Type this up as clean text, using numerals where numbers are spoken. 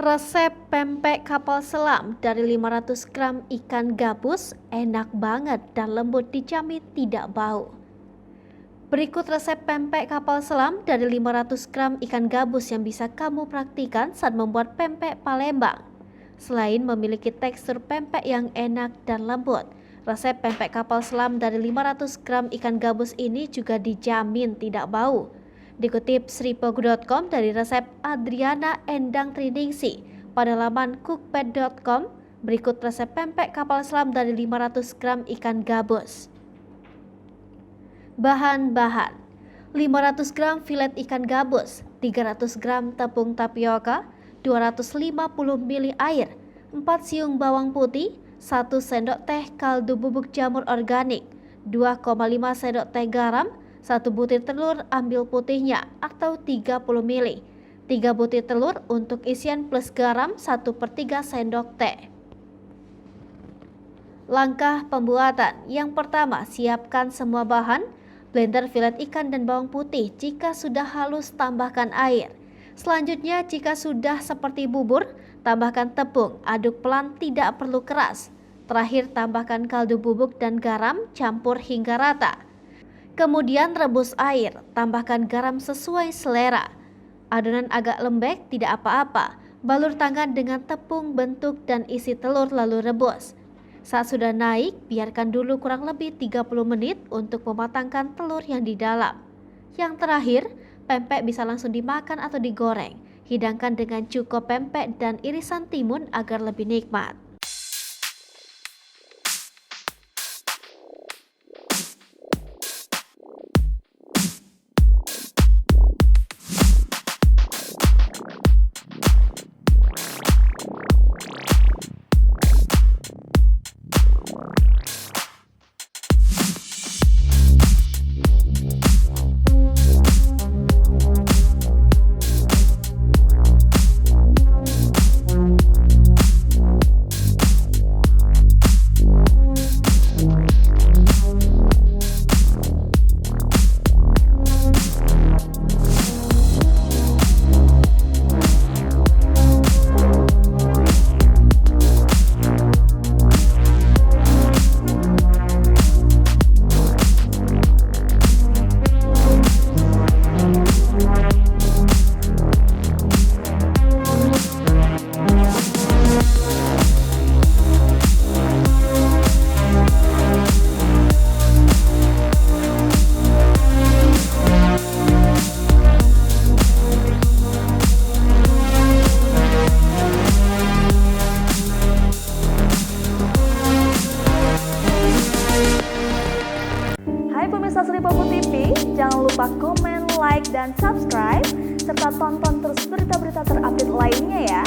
Resep pempek kapal selam dari 500 gram ikan gabus enak banget dan lembut, dijamin tidak bau. Berikut resep pempek kapal selam dari 500 gram ikan gabus yang bisa kamu praktikkan saat membuat pempek Palembang. Selain memiliki tekstur pempek yang enak dan lembut, resep pempek kapal selam dari 500 gram ikan gabus ini juga dijamin tidak bau. Dikutip sripogo.com dari resep Adriana Endang Triningsih pada laman cookpad.com, berikut resep pempek kapal selam dari 500 gram ikan gabus. Bahan-bahan: 500 gram filet ikan gabus, 300 gram tepung tapioka, 250 ml air, 4 siung bawang putih, 1 sendok teh kaldu bubuk jamur organik, 2,5 sendok teh garam, 1 butir telur ambil putihnya atau 30 ml, 3 butir telur untuk isian plus garam 1/3 sendok teh. Langkah pembuatan: yang pertama, siapkan semua bahan. Blender filet ikan dan bawang putih, jika sudah halus tambahkan air. Selanjutnya, jika sudah seperti bubur, tambahkan tepung, aduk pelan, tidak perlu keras. Terakhir, tambahkan kaldu bubuk dan garam, campur hingga rata. Kemudian rebus air, tambahkan garam sesuai selera. Adonan agak lembek tidak apa-apa, balur tangan dengan tepung, bentuk dan isi telur lalu rebus. Saat sudah naik, biarkan dulu kurang lebih 30 menit untuk mematangkan telur yang di dalam. Yang terakhir, pempek bisa langsung dimakan atau digoreng. Hidangkan dengan cuko pempek dan irisan timun agar lebih nikmat. Hai pemirsa Sripogo TV, jangan lupa komen, like, dan subscribe, serta tonton terus berita-berita terupdate lainnya ya.